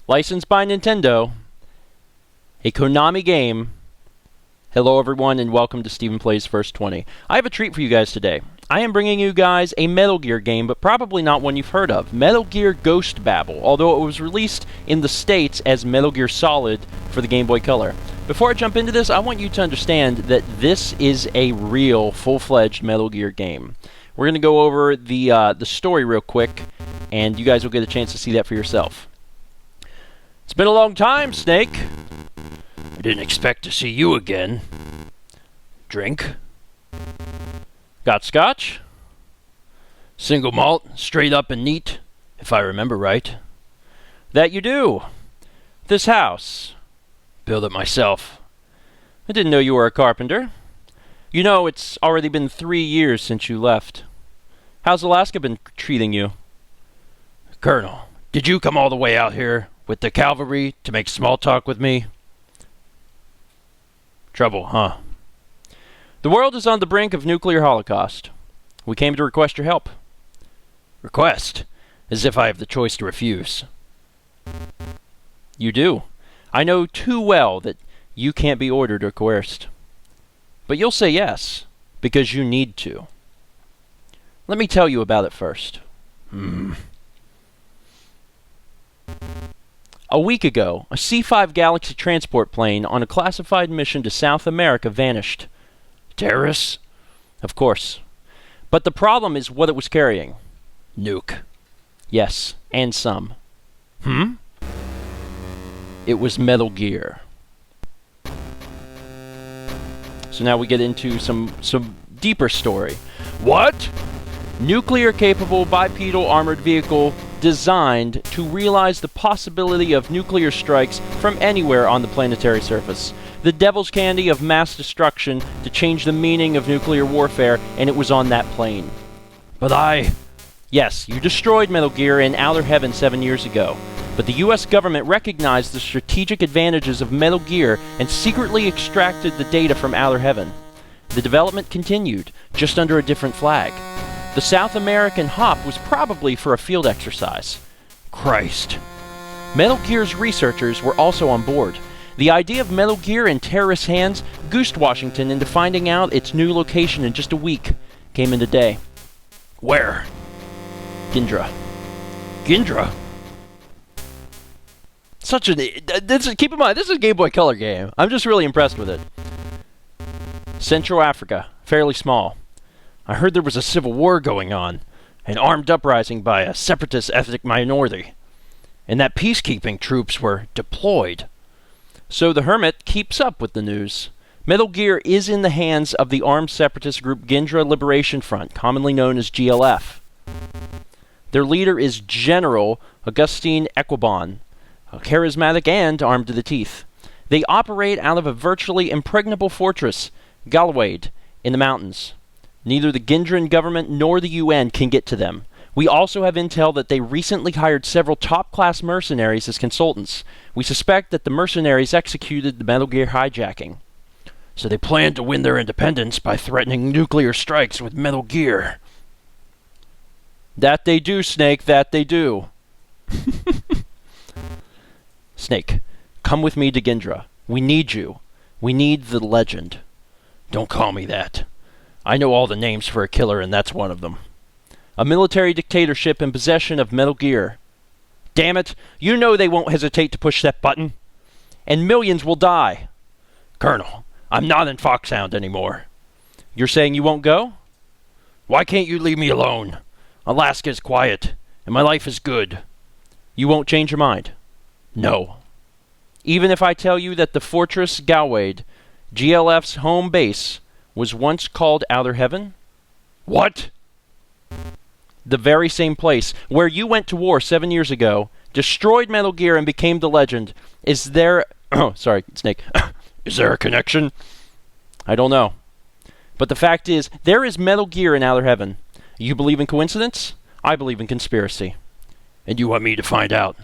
licensed by Nintendo, a Konami game. Hello everyone and welcome to Stephen Plays First 20. I have a treat for you guys today. I am bringing you guys a Metal Gear game, but probably not one you've heard of. Metal Gear Ghost Babel, although it was released in the States as Metal Gear Solid for the Game Boy Color. Before I jump into this, I want you to understand that this is a real, full-fledged Metal Gear game. We're going to go over the story real quick, and you guys will get a chance to see that for yourself. It's been a long time, Snake. I didn't expect to see you again. Drink? Got scotch? Single malt, straight up and neat, if I remember right. That you do. This house. Built it myself. I didn't know you were a carpenter. You know, it's already been 3 years since you left. How's Alaska been treating you? Colonel, did you come all the way out here with the cavalry to make small talk with me? Trouble, huh? The world is on the brink of nuclear holocaust. We came to request your help. Request? As if I have the choice to refuse. You do. I know too well that you can't be ordered or coerced. But you'll say yes, because you need to. Let me tell you about it first. A week ago, a C-5 Galaxy transport plane on a classified mission to South America vanished. Terrorists? Of course. But the problem is what it was carrying. Nuke. Yes, and some. It was Metal Gear. So now we get into some deeper story. What? Nuclear-capable bipedal armored vehicle designed to realize the possibility of nuclear strikes from anywhere on the planetary surface. The devil's candy of mass destruction to change the meaning of nuclear warfare, and it was on that plane. But Yes, you destroyed Metal Gear in Outer Heaven 7 years ago. But the US government recognized the strategic advantages of Metal Gear and secretly extracted the data from Outer Heaven. The development continued, just under a different flag. The South American hop was probably for a field exercise. Christ. Metal Gear's researchers were also on board. The idea of Metal Gear in terrorist hands goosed Washington into finding out its new location in just a week. Came into day. Where? Gindra. Gindra? Keep in mind, this is a Game Boy Color game. I'm just really impressed with it. Central Africa. Fairly small. I heard there was a civil war going on, an armed uprising by a separatist ethnic minority, and that peacekeeping troops were deployed. So the Hermit keeps up with the news. Metal Gear is in the hands of the armed separatist group Gindra Liberation Front, commonly known as GLF. Their leader is General Augustine Equibon, charismatic and armed to the teeth. They operate out of a virtually impregnable fortress, Galwade, in the mountains. Neither the Gindran government nor the UN can get to them. We also have intel that they recently hired several top-class mercenaries as consultants. We suspect that the mercenaries executed the Metal Gear hijacking. So they plan to win their independence by threatening nuclear strikes with Metal Gear. That they do, Snake, that they do. Snake, come with me to Gindra. We need you. We need the legend. Don't call me that. I know all the names for a killer, and that's one of them. A military dictatorship in possession of Metal Gear. Damn it, you know they won't hesitate to push that button. And millions will die. Colonel, I'm not in Foxhound anymore. You're saying you won't go? Why can't you leave me alone? Alaska is quiet, and my life is good. You won't change your mind? No. Even if I tell you that the Fortress Galwade, GLF's home base, was once called Outer Heaven? What? The very same place where you went to war 7 years ago, destroyed Metal Gear, and became the legend. Is there... Oh, sorry, Snake. Is there a connection? I don't know. But the fact is, there is Metal Gear in Outer Heaven. You believe in coincidence? I believe in conspiracy. And you want me to find out?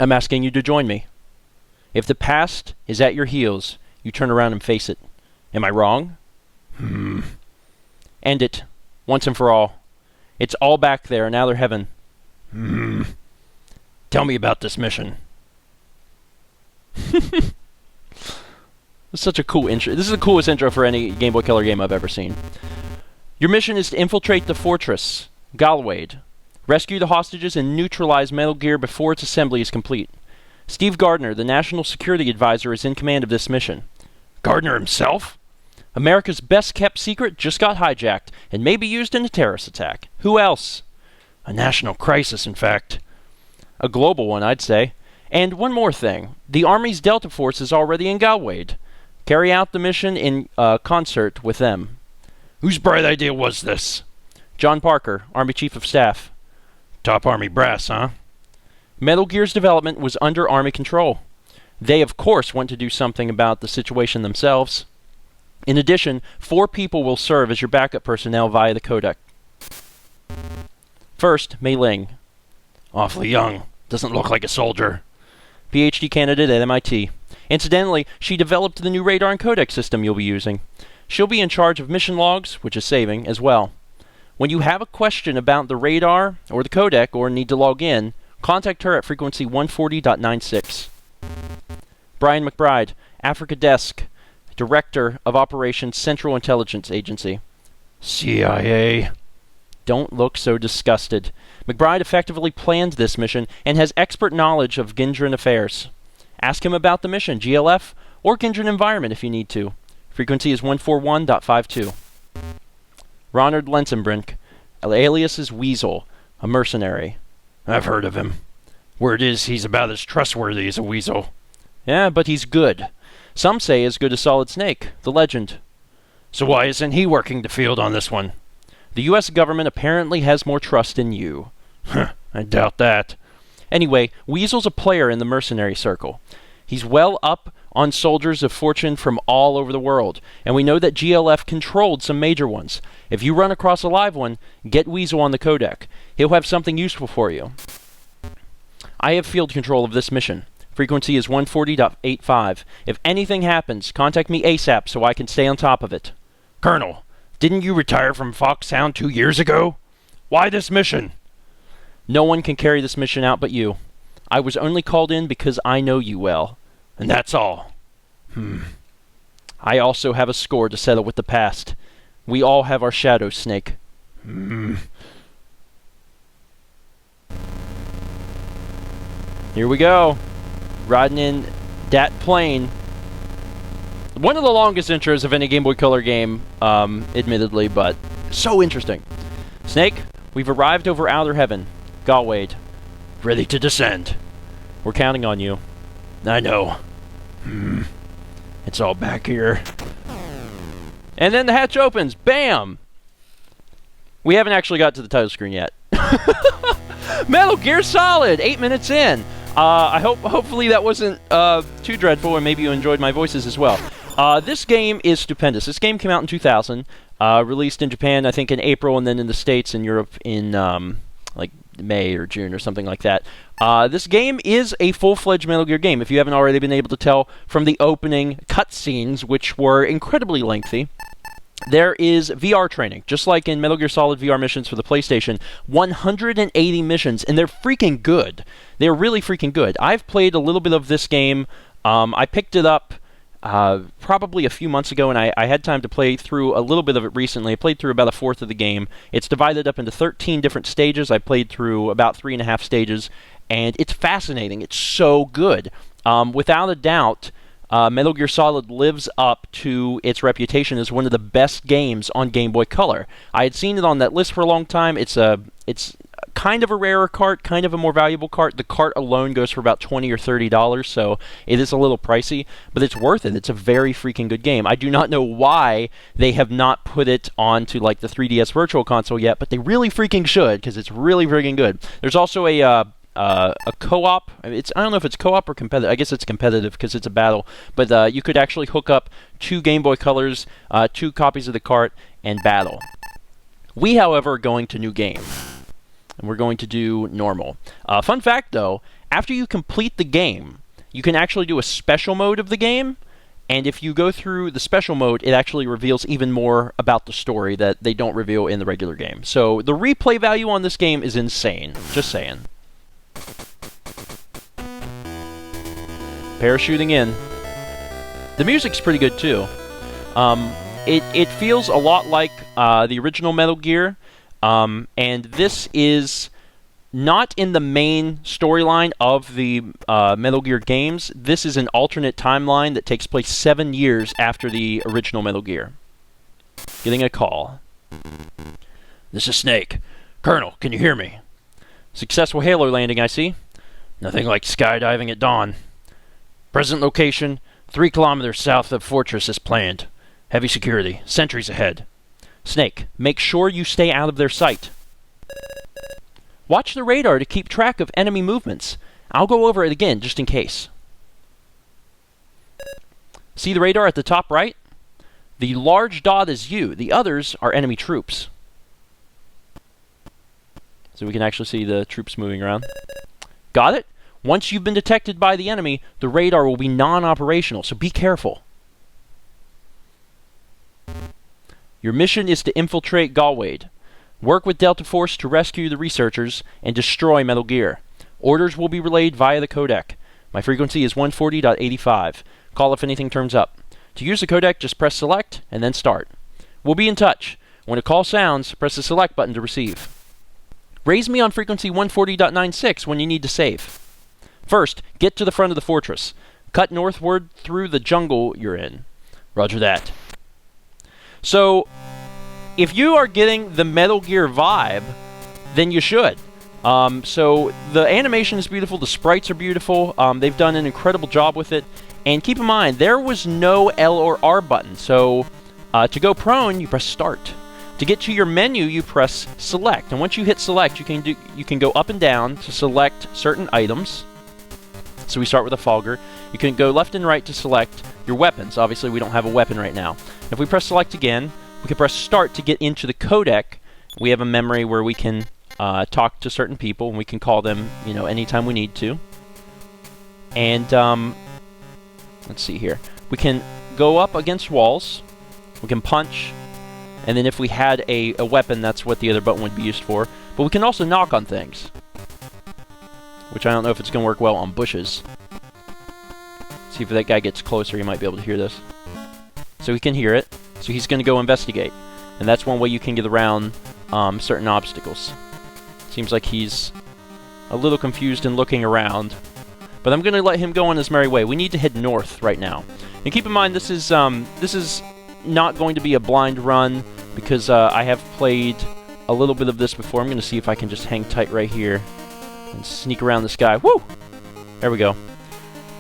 I'm asking you to join me. If the past is at your heels, you turn around and face it. Am I wrong? End it, once and for all. It's all back there in Outer Heaven. Tell me about this mission. It's such a cool intro. This is the coolest intro for any Game Boy Color game I've ever seen. Your mission is to infiltrate the fortress, Galwade. Rescue the hostages and neutralize Metal Gear before its assembly is complete. Steve Gardner, the National Security Advisor, is in command of this mission. Gardner himself? America's best-kept secret just got hijacked and may be used in a terrorist attack. Who else? A national crisis, in fact. A global one, I'd say. And one more thing. The Army's Delta Force is already in Galwade. Carry out the mission in concert with them. Whose bright idea was this? John Parker, Army Chief of Staff. Top Army brass, huh? Metal Gear's development was under Army control. They, of course, want to do something about the situation themselves. In addition, 4 people will serve as your backup personnel via the codec. First, Mei Ling. Awfully young. Doesn't look like a soldier. PhD candidate at MIT. Incidentally, she developed the new radar and codec system you'll be using. She'll be in charge of mission logs, which is saving, as well. When you have a question about the radar or the codec or need to log in, contact her at frequency 140.96. Brian McBride, Africa Desk, Director of Operations Central Intelligence Agency. CIA. Don't look so disgusted. McBride effectively planned this mission and has expert knowledge of Gindran affairs. Ask him about the mission, GLF, or Gindran environment if you need to. Frequency is 141.52. Ronald Lensenbrink, alias is Weasel, a mercenary. I've heard of him. Word is he's about as trustworthy as a weasel. Yeah, but he's good. Some say as good as Solid Snake, the legend. So why isn't he working the field on this one? The U.S. government apparently has more trust in you. I doubt that. Anyway, Weasel's a player in the mercenary circle. He's well up on soldiers of fortune from all over the world, and we know that GLF controlled some major ones. If you run across a live one, get Weasel on the codec. He'll have something useful for you. I have field control of this mission. Frequency is 140.85. If anything happens, contact me ASAP so I can stay on top of it. Colonel, didn't you retire from Foxhound 2 years ago? Why this mission? No one can carry this mission out but you. I was only called in because I know you well. And that's all. I also have a score to settle with the past. We all have our shadows, Snake. Here we go. Riding in that plane. One of the longest intros of any Game Boy Color game, admittedly, but so interesting. Snake, we've arrived over Outer Heaven. Galwade. Ready to descend. We're counting on you. I know. It's all back here. And then the hatch opens. Bam! We haven't actually got to the title screen yet. Metal Gear Solid! 8 minutes in. Hopefully that wasn't too dreadful, and maybe you enjoyed my voices as well. This game is stupendous. This game came out in 2000, released in Japan, I think, in April, and then in the States and Europe in like May or June or something like that. This game is a full-fledged Metal Gear game, if you haven't already been able to tell from the opening cutscenes, which were incredibly lengthy. There is VR training, just like in Metal Gear Solid VR missions for the PlayStation. 180 missions, and they're freaking good. They're really freaking good. I've played a little bit of this game. I picked it up probably a few months ago, and I had time to play through a little bit of it recently. I played through about a fourth of the game. It's divided up into 13 different stages. I played through about 3.5 stages, and it's fascinating. It's so good. Without a doubt, Metal Gear Solid lives up to its reputation as one of the best games on Game Boy Color. I had seen it on that list for a long time. It's kind of a rarer cart, kind of a more valuable cart. The cart alone goes for about $20 or $30, so it is a little pricey, but it's worth it. It's a very freaking good game. I do not know why they have not put it onto like the 3DS Virtual Console yet, but they really freaking should, because it's really freaking good. There's also a co-op. I don't know if it's co-op or competitive. I guess it's competitive because it's a battle. But you could actually hook up 2 Game Boy Colors, 2 copies of the cart, and battle. We, however, are going to new game. And we're going to do normal. Fun fact, though, after you complete the game, you can actually do a special mode of the game. And if you go through the special mode, it actually reveals even more about the story that they don't reveal in the regular game. So the replay value on this game is insane. Just saying. Parachuting in. The music's pretty good, too. It feels a lot like the original Metal Gear, and this is not in the main storyline of the Metal Gear games. This is an alternate timeline that takes place 7 years after the original Metal Gear. Getting a call. This is Snake. Colonel, can you hear me? Successful Halo landing, I see. Nothing like skydiving at dawn. Present location, 3 kilometers south of Fortress as planned. Heavy security. Sentries ahead. Snake, make sure you stay out of their sight. Watch the radar to keep track of enemy movements. I'll go over it again, just in case. See the radar at the top right? The large dot is you. The others are enemy troops. So we can actually see the troops moving around. Got it? Once you've been detected by the enemy, the radar will be non-operational, so be careful. Your mission is to infiltrate Galwade. Work with Delta Force to rescue the researchers and destroy Metal Gear. Orders will be relayed via the codec. My frequency is 140.85. Call if anything turns up. To use the codec, just press select and then start. We'll be in touch. When a call sounds, press the select button to receive. Raise me on frequency 140.96 when you need to save. First, get to the front of the fortress. Cut northward through the jungle you're in. Roger that. So, if you are getting the Metal Gear vibe, then you should. So, the animation is beautiful, the sprites are beautiful, they've done an incredible job with it, and keep in mind, there was no L or R button, so to go prone, you press start. To get to your menu, you press select, and once you hit select, you can go up and down to select certain items. So we start with a Fogger. You can go left and right to select your weapons. Obviously, we don't have a weapon right now. If we press select again, we can press start to get into the codec. We have a memory where we can talk to certain people, and we can call them, anytime we need to. And let's see here. We can go up against walls. We can punch. And then if we had a weapon, that's what the other button would be used for. But we can also knock on things, which I don't know if it's going to work well on bushes. See if that guy gets closer, he might be able to hear this. So he can hear it. So he's going to go investigate. And that's one way you can get around certain obstacles. Seems like he's a little confused and looking around. But I'm going to let him go on his merry way. We need to head north right now. And keep in mind, this is not going to be a blind run, because I have played a little bit of this before. I'm going to see if I can just hang tight right here and sneak around this guy. Woo! There we go.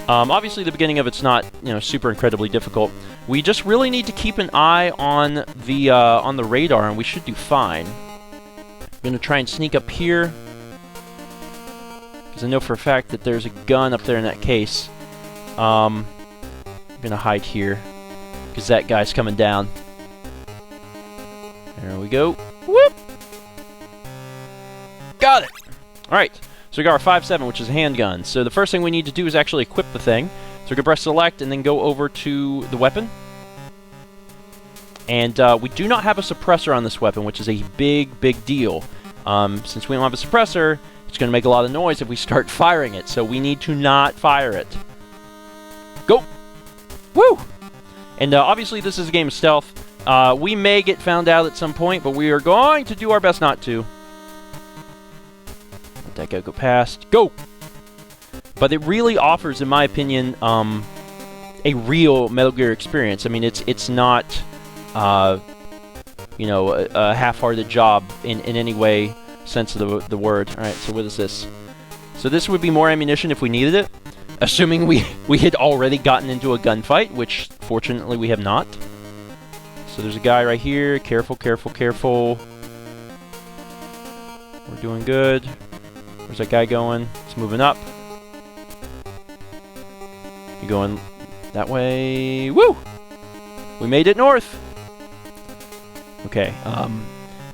Obviously, the beginning of it's not, super incredibly difficult. We just really need to keep an eye on the radar, and we should do fine. I'm going to try and sneak up here, because I know for a fact that there's a gun up there in that case. I'm going to hide here, because that guy's coming down. There we go. Whoop! Got it! Alright. So we got our 5.7, which is a handgun. So the first thing we need to do is actually equip the thing. So we can press select and then go over to the weapon. And we do not have a suppressor on this weapon, which is a big, big deal. Since we don't have a suppressor, it's going to make a lot of noise if we start firing it. So we need to not fire it. Go! Woo! And obviously this is a game of stealth. We may get found out at some point, but we are going to do our best not to. Let that guy go past. Go! But it really offers, in my opinion, a real Metal Gear experience. I mean, it's not, a half-hearted job in any way, sense of the word. Alright, so what is this? So this would be more ammunition if we needed it. Assuming we had already gotten into a gunfight, which fortunately we have not. So there's a guy right here. Careful, careful, careful. We're doing good. Where's that guy going? It's moving up. You going that way? Woo! We made it north. Okay.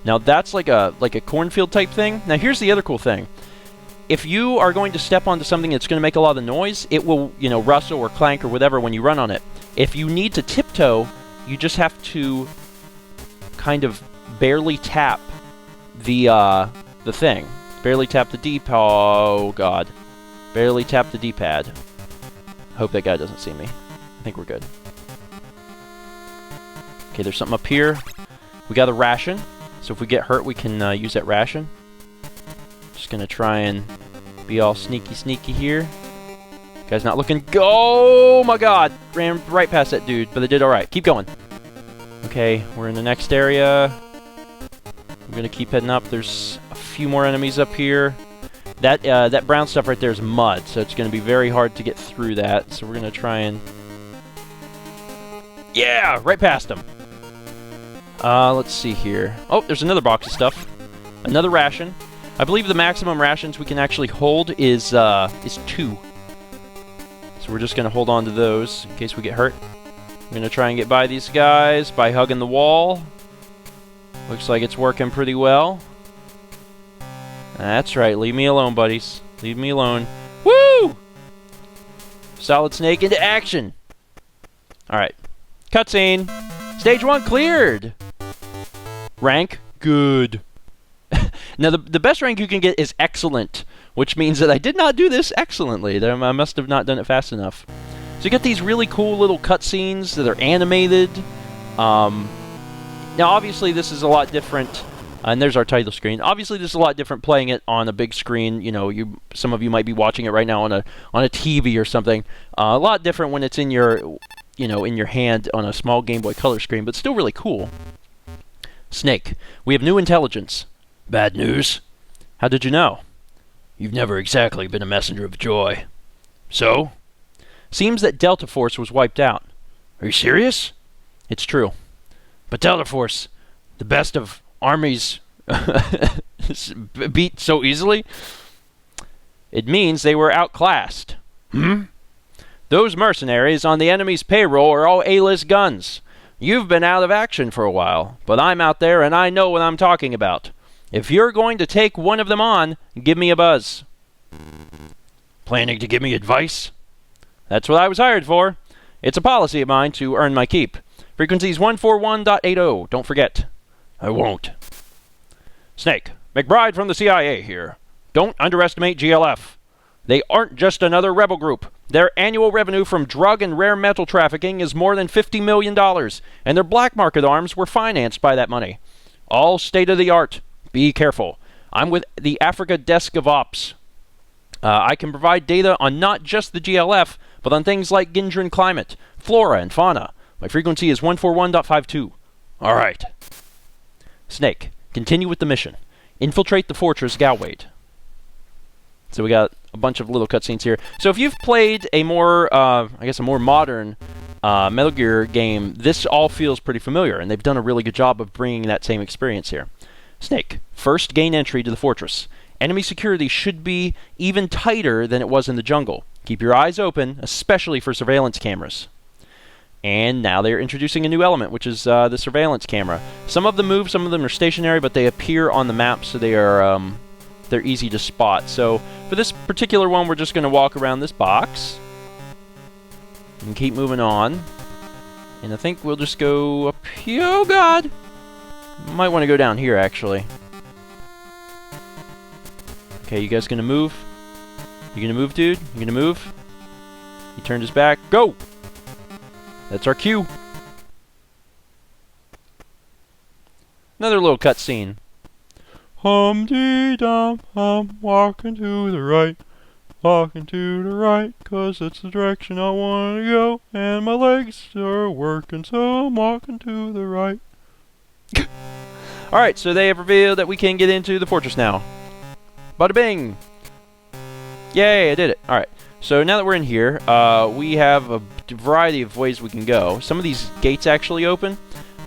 Now that's like a cornfield type thing. Now here's the other cool thing. If you are going to step onto something that's going to make a lot of noise, it will, rustle or clank or whatever when you run on it. If you need to tiptoe, you just have to kind of barely tap the thing. Barely tap the D-pad. Oh, God. Barely tap the D-pad. Hope that guy doesn't see me. I think we're good. Okay, there's something up here. We got a ration. So if we get hurt, we can use that ration. Just gonna try and be all sneaky here. Guy's not looking. Oh my god! Ran right past that dude, but they did alright. Keep going. Okay, we're in the next area. I'm gonna keep heading up. There's a few more enemies up here. That brown stuff right there is mud, so it's gonna be very hard to get through that. So we're gonna try and... Yeah! Right past him! Let's see here. Oh, there's another box of stuff. Another ration. I believe the maximum rations we can actually hold is 2. So we're just gonna hold on to those in case we get hurt. I'm gonna try and get by these guys by hugging the wall. Looks like it's working pretty well. That's right, leave me alone, buddies. Leave me alone. Woo! Solid Snake into action! Alright. Cutscene! Stage 1 cleared! Rank? Good. Now, the best rank you can get is excellent, which means that I did not do this excellently. I must have not done it fast enough. So you get these really cool little cutscenes that are animated. Now, obviously, this is a lot different. And there's our title screen. Obviously, this is a lot different playing it on a big screen. You know, some of you might be watching it right now on a TV or something. A lot different when it's in your, in your hand on a small Game Boy Color screen, but still really cool. Snake, we have new intelligence. Bad news. How did you know? You've never exactly been a messenger of joy. So? Seems that Delta Force was wiped out. Are you serious? It's true. But Delta Force, the best of armies, beat so easily? It means they were outclassed. Those mercenaries on the enemy's payroll are all A-list guns. You've been out of action for a while, but I'm out there and I know what I'm talking about. If you're going to take one of them on, give me a buzz. Planning to give me advice? That's what I was hired for. It's a policy of mine to earn my keep. Frequency's 141.80. Don't forget. I won't. Snake, McBride from the CIA here. Don't underestimate GLF. They aren't just another rebel group. Their annual revenue from drug and rare metal trafficking is more than $50 million, and their black market arms were financed by that money. All state-of-the-art. Be careful. I'm with the Africa Desk of Ops. I can provide data on not just the GLF, but on things like Gindran climate, flora, and fauna. My frequency is 141.52. All right. Snake, continue with the mission. Infiltrate the fortress Galwade. So we got a bunch of little cutscenes here. So if you've played a more, I guess a more modern Metal Gear game, this all feels pretty familiar, and they've done a really good job of bringing that same experience here. Snake, first gain entry to the fortress. Enemy security should be even tighter than it was in the jungle. Keep your eyes open, especially for surveillance cameras. And now they're introducing a new element, which is the surveillance camera. Some of them move, some of them are stationary, but they appear on the map, so they are they're easy to spot. So for this particular one, we're just going to walk around this box and keep moving on. And I think we'll just go up here. Oh God! Might want to go down here, actually. Okay, you guys gonna move? You gonna move, dude? You gonna move? He turned his back. Go! That's our cue. Another little cutscene. Hum-dee-dum, I'm walking to the right. Walking to the right, 'cause that's the direction I want to go. And my legs are working, so I'm walking to the right. Alright, so they have revealed that we can get into the fortress now. Bada bing! Yay, I did it. Alright, so now that we're in here, we have a variety of ways we can go. Some of these gates actually open,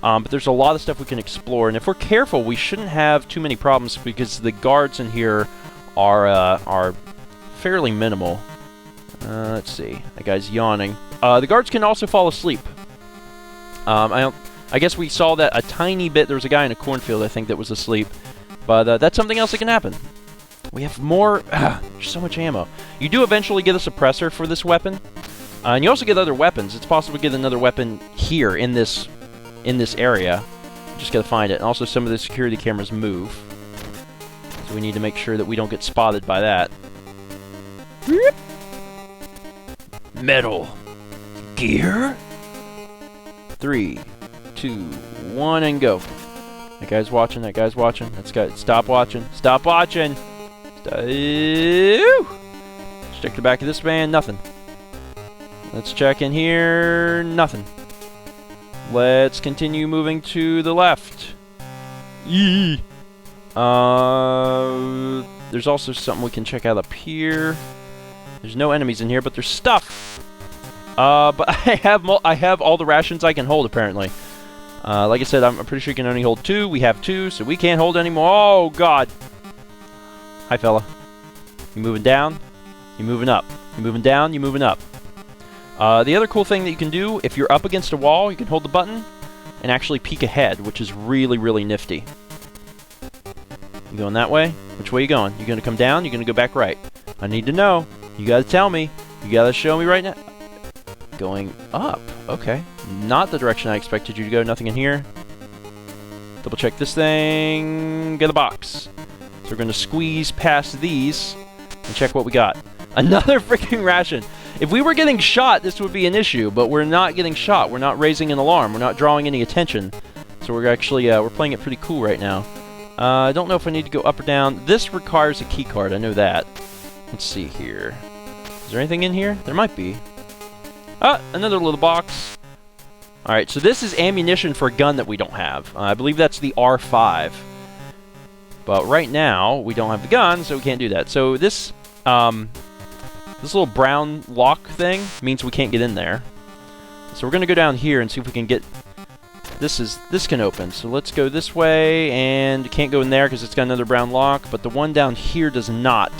but there's a lot of stuff we can explore. And if we're careful, we shouldn't have too many problems because the guards in here are fairly minimal. Let's see. That guy's yawning. The guards can also fall asleep. I guess we saw that a tiny bit. There was a guy in a cornfield, I think, that was asleep. But that's something else that can happen. We have more... there's so much ammo. You do eventually get a suppressor for this weapon. And you also get other weapons. It's possible to get another weapon here in this area. Just gotta find it. And also some of the security cameras move. So we need to make sure that we don't get spotted by that. Metal Gear. 3, 2, 1, and go. That guy's watching. That guy's watching. That's guy. Stop watching. Stop watching. Let's check the back of this van. Nothing. Let's check in here. Nothing. Let's continue moving to the left. Yee. There's also something we can check out up here. There's no enemies in here, but there's stuff. But I have all the rations I can hold, apparently. Like I said, I'm pretty sure you can only hold 2. We have 2, so we can't hold any more. Oh, God. Hi, fella. You moving down? You moving up? You moving down? You moving up? The other cool thing that you can do, if you're up against a wall, you can hold the button and actually peek ahead, which is really, really nifty. You going that way? Which way you going? You going to come down? You going to go back right? I need to know. You got to tell me. You got to show me right now. Going up. Okay. Not the direction I expected you to go. Nothing in here. Double check this thing. Get a box. So we're going to squeeze past these and check what we got. Another freaking ration. If we were getting shot, this would be an issue, but we're not getting shot. We're not raising an alarm. We're not drawing any attention. So we're actually, we're playing it pretty cool right now. I don't know if I need to go up or down. This requires a key card. I know that. Let's see here. Is there anything in here? There might be. Ah, another little box. Alright, so this is ammunition for a gun that we don't have. I believe that's the R5. But right now, we don't have the gun, so we can't do that. So this, this little brown lock thing means we can't get in there. So we're going to go down here and see if we can get... This can open. So let's go this way, and can't go in there because it's got another brown lock, but the one down here does not.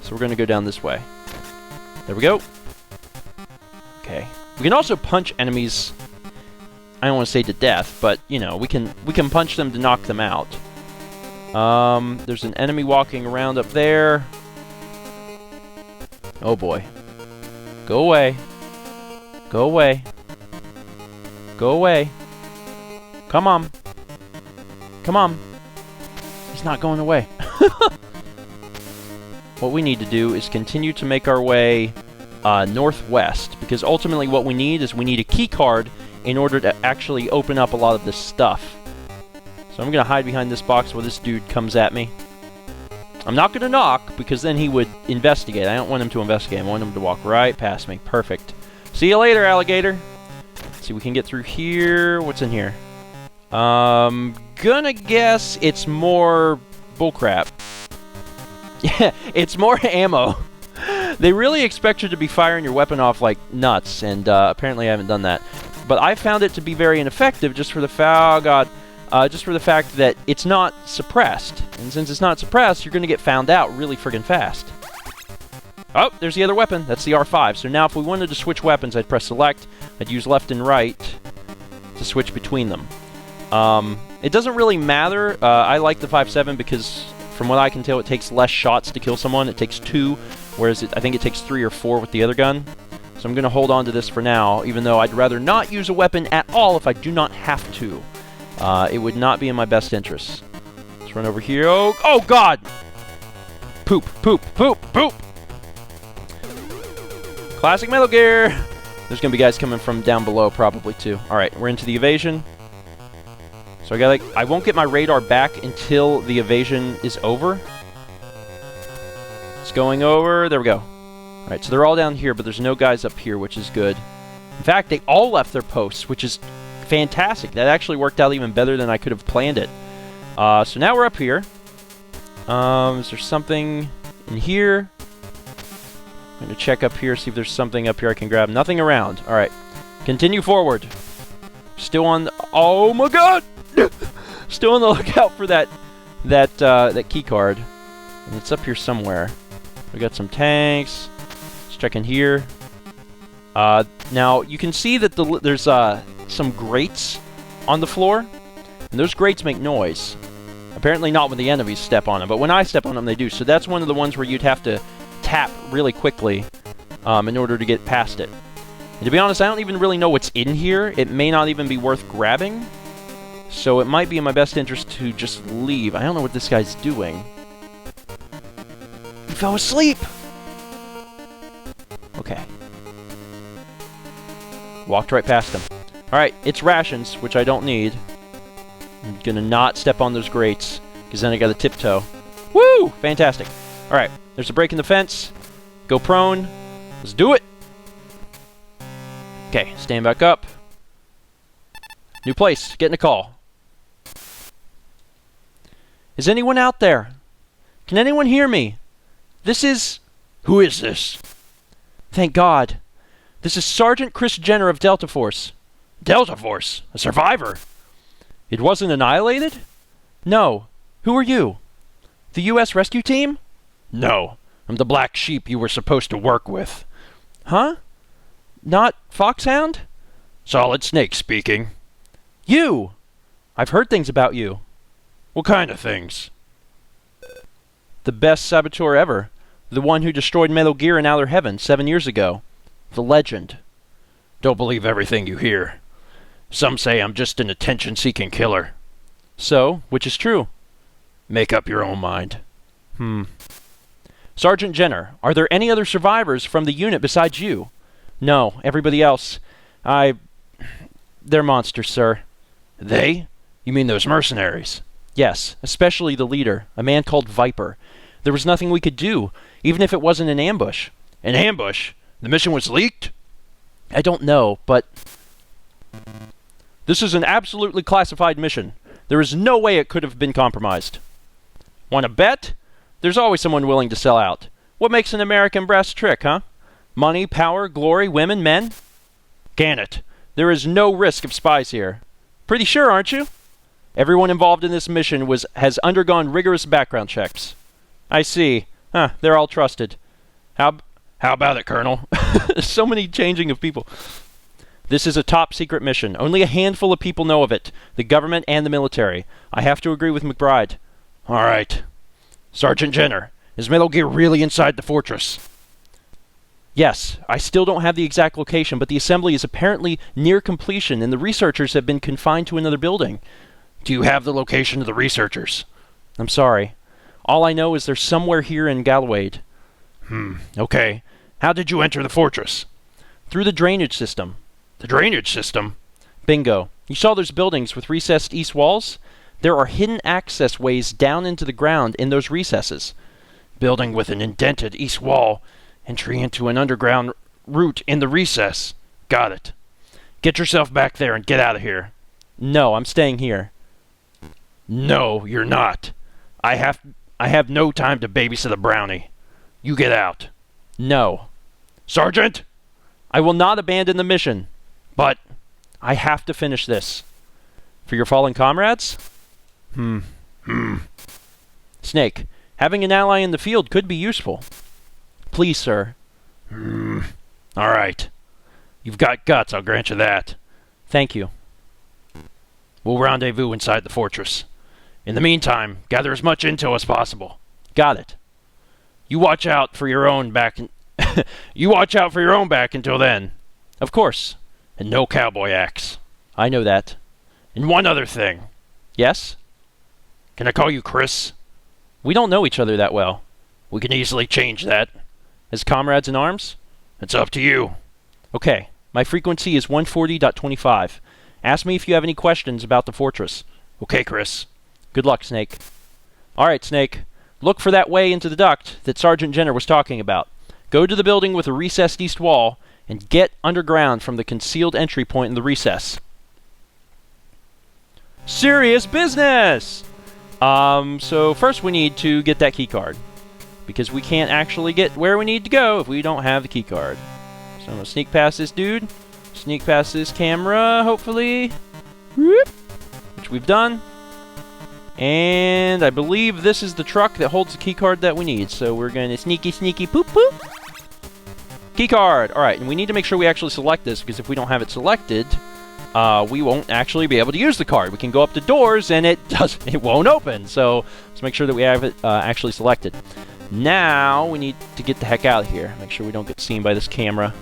So we're going to go down this way. There we go. Okay. We can also punch enemies, I don't want to say to death, but, you know, we can punch them to knock them out. There's an enemy walking around up there. Oh boy. Go away. Go away. Go away. Come on. Come on. He's not going away. What we need to do is continue to make our way northwest, because ultimately what we need is we need a key card in order to actually open up a lot of this stuff. So I'm going to hide behind this box while this dude comes at me. I'm not going to knock, because then he would investigate. I don't want him to investigate. I want him to walk right past me. Perfect. See you later, alligator. Let's see if we can get through here. What's in here? Gonna guess it's more bullcrap. Yeah, it's more ammo. They really expect you to be firing your weapon off like nuts, and apparently I haven't done that. But I found it to be very ineffective just for the just for the fact that it's not suppressed. And since it's not suppressed, you're going to get found out really friggin' fast. Oh, there's the other weapon. That's the R5. So now if we wanted to switch weapons, I'd press select. I'd use left and right to switch between them. It doesn't really matter. I like the 5.7 because from what I can tell, it takes less shots to kill someone. It takes 2, whereas I think it takes 3 or 4 with the other gun. So I'm going to hold on to this for now, even though I'd rather not use a weapon at all if I do not have to. It would not be in my best interest. Let's run over here. Oh God! Poop, poop, poop, poop! Classic Metal Gear! There's going to be guys coming from down below probably too. Alright, we're into the evasion. So I won't get my radar back until the evasion is over. It's going over. There we go. Alright, so they're all down here, but there's no guys up here, which is good. In fact, they all left their posts, which is fantastic. That actually worked out even better than I could have planned it. So now we're up here. Is there something in here? I'm going to check up here, see if there's something up here I can grab. Nothing around. Alright. Continue forward. Still on the... Oh my God! Still on the lookout for that key card. And it's up here somewhere. We got some tanks. Let's check in here. Now, you can see that there's some grates on the floor. And those grates make noise. Apparently not when the enemies step on them, but when I step on them, they do. So that's one of the ones where you'd have to tap really quickly in order to get past it. And to be honest, I don't even really know what's in here. It may not even be worth grabbing. So it might be in my best interest to just leave. I don't know what this guy's doing. He fell asleep! Okay. Walked right past him. Alright, it's rations, which I don't need. I'm gonna not step on those grates, because then I gotta tiptoe. Woo! Fantastic. Alright, there's a break in the fence. Go prone. Let's do it! Okay, stand back up. New place. Getting a call. Is anyone out there? Can anyone hear me? This is... Who is this? Thank God. This is Sergeant Chris Jenner of Delta Force. Delta Force? A survivor? It wasn't annihilated? No. Who are you? The U.S. rescue team? No. I'm the black sheep you were supposed to work with. Huh? Not Foxhound? Solid Snake speaking. You! I've heard things about you. What kind of things? The best saboteur ever. The one who destroyed Metal Gear in Outer Heaven 7 years ago. The legend. Don't believe everything you hear. Some say I'm just an attention-seeking killer. So, which is true? Make up your own mind. Sergeant Jenner, are there any other survivors from the unit besides you? No, everybody else. They're monsters, sir. They? You mean those mercenaries? Yes, especially the leader, a man called Viper. There was nothing we could do, even if it wasn't an ambush. An ambush? The mission was leaked? I don't know, but... This is an absolutely classified mission. There is no way it could have been compromised. Want to bet? There's always someone willing to sell out. What makes an American brass trick, huh? Money, power, glory, women, men? Gannett, there is no risk of spies here. Pretty sure, aren't you? Everyone involved in this mission has undergone rigorous background checks. I see. They're all trusted. How about it, Colonel? So many changing of people. This is a top secret mission. Only a handful of people know of it. The government and the military. I have to agree with McBride. All right. Sergeant Jenner, is Metal Gear really inside the fortress? Yes, I still don't have the exact location, but the assembly is apparently near completion, and the researchers have been confined to another building. Do you have the location of the researchers? I'm sorry. All I know is they're somewhere here in Gallowade. Okay. How did you enter the fortress? Through the drainage system. The drainage system? Bingo. You saw those buildings with recessed east walls? There are hidden access ways down into the ground in those recesses. Building with an indented east wall. Entry into an underground route in the recess. Got it. Get yourself back there and get out of here. No, I'm staying here. No, you're not. I have no time to babysit a brownie. You get out. No. Sergeant? I will not abandon the mission. But I have to finish this. For your fallen comrades? Snake, having an ally in the field could be useful. Please, sir. All right. You've got guts, I'll grant you that. Thank you. We'll rendezvous inside the fortress. In the meantime, gather as much intel as possible. Got it. You watch out for your own back You watch out for your own back until then. Of course. And no cowboy acts. I know that. And one other thing. Yes? Can I call you Chris? We don't know each other that well. We can easily change that. As comrades in arms? It's up to you. Okay. My frequency is 140.25. Ask me if you have any questions about the fortress. Okay, Chris. Good luck, Snake. All right, Snake. Look for that way into the duct that Sergeant Jenner was talking about. Go to the building with a recessed east wall and get underground from the concealed entry point in the recess. Serious business! So first we need to get that key card, because we can't actually get where we need to go if we don't have the key card. So I'm gonna sneak past this dude, sneak past this camera, hopefully, whoop, which we've done. And I believe this is the truck that holds the key card that we need. So we're gonna sneaky poop poop. Key card. All right, and we need to make sure we actually select this, because if we don't have it selected, we won't actually be able to use the card. We can go up to doors and it won't open. So let's make sure that we have it actually selected. Now we need to get the heck out of here. Make sure we don't get seen by this camera.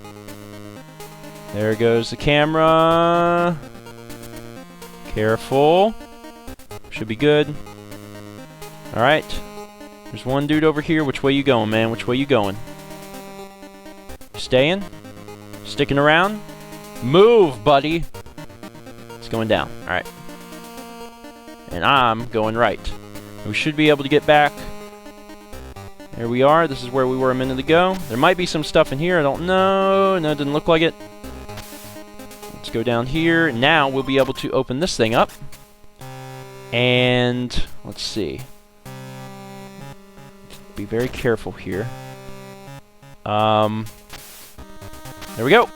There goes the camera. Careful. Should be good. Alright. There's one dude over here. Which way you going, man? Which way you going? Staying? Sticking around? Move, buddy. It's going down. Alright. And I'm going right. We should be able to get back. There we are. This is where we were a minute ago. There might be some stuff in here. I don't know. No, it didn't look like it. Let's go down here. Now we'll be able to open this thing up. And let's see. Be very careful here. There we go.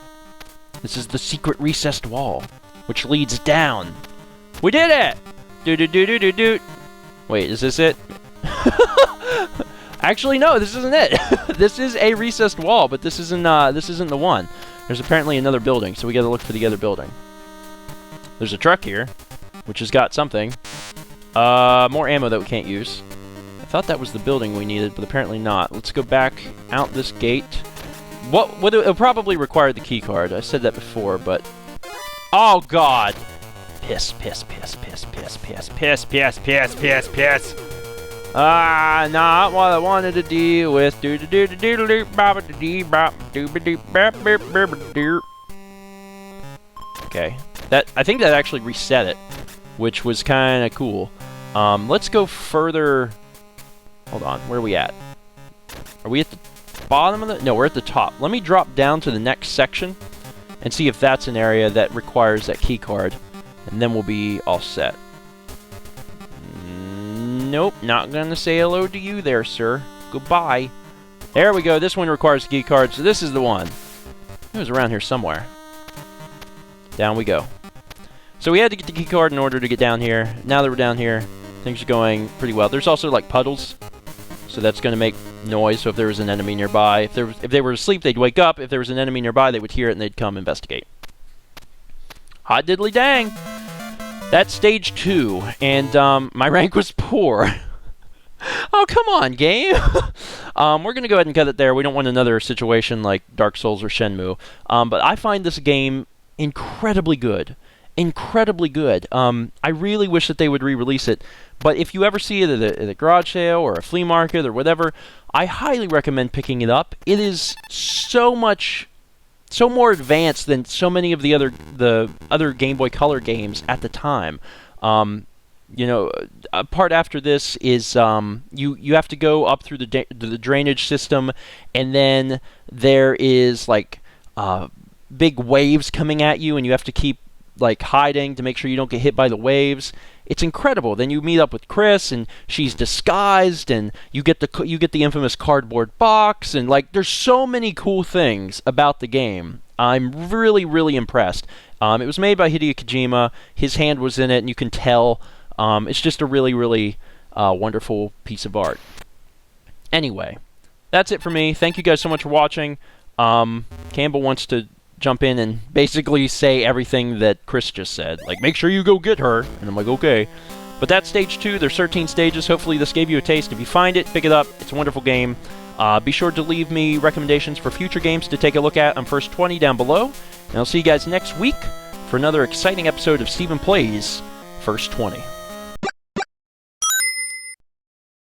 This is the secret recessed wall, which leads down. We did it! Do-do-do-do-do-do. Wait, is this it? Actually, no, this isn't it. This is a recessed wall, but this isn't the one. There's apparently another building, so we gotta look for the other building. There's a truck here, which has got something. More ammo that we can't use. I thought that was the building we needed, but apparently not. Let's go back out this gate. It'll probably require the key card. I said that before, but... Oh, God! Piss, piss, piss, piss, piss, piss, piss, piss, piss, piss, piss. Not what I wanted to deal with. Okay. I think that actually reset it, which was kind of cool. Let's go further... Hold on, where are we at? Are we at the bottom of the... No, we're at the top. Let me drop down to the next section and see if that's an area that requires that key card, and then we'll be all set. Nope, not gonna say hello to you there, sir. Goodbye. There we go. This one requires a key card, so this is the one. It was around here somewhere. Down we go. So we had to get the key card in order to get down here. Now that we're down here, things are going pretty well. There's also like puddles, so that's going to make noise. So if there was an enemy nearby, if they were asleep, they'd wake up. If there was an enemy nearby, they would hear it and they'd come investigate. Hot diddly dang! That's stage 2, and my rank was poor. Oh, come on, game! We're going to go ahead and cut it there. We don't want another situation like Dark Souls or Shenmue. But I find this game incredibly good. Incredibly good. I really wish that they would re-release it. But if you ever see it at a garage sale or a flea market or whatever, I highly recommend picking it up. It is so more advanced than so many of the other Game Boy Color games at the time. You know, a part after this is you have to go up through the drainage system, and then there is like big waves coming at you, and you have to keep like hiding to make sure you don't get hit by the waves. It's incredible. Then you meet up with Chris, and she's disguised, and you get the infamous cardboard box, and like there's so many cool things about the game. I'm really, really impressed. It was made by Hideo Kojima. His hand was in it, and you can tell. It's just a really, really wonderful piece of art. Anyway, that's it for me. Thank you guys so much for watching. Campbell wants to jump in and basically say everything that Chris just said. Like, make sure you go get her. And I'm like, okay. But that's stage 2. There's 13 stages. Hopefully this gave you a taste. If you find it, pick it up. It's a wonderful game. Be sure to leave me recommendations for future games to take a look at on First20 down below. And I'll see you guys next week for another exciting episode of Steven Plays First 20.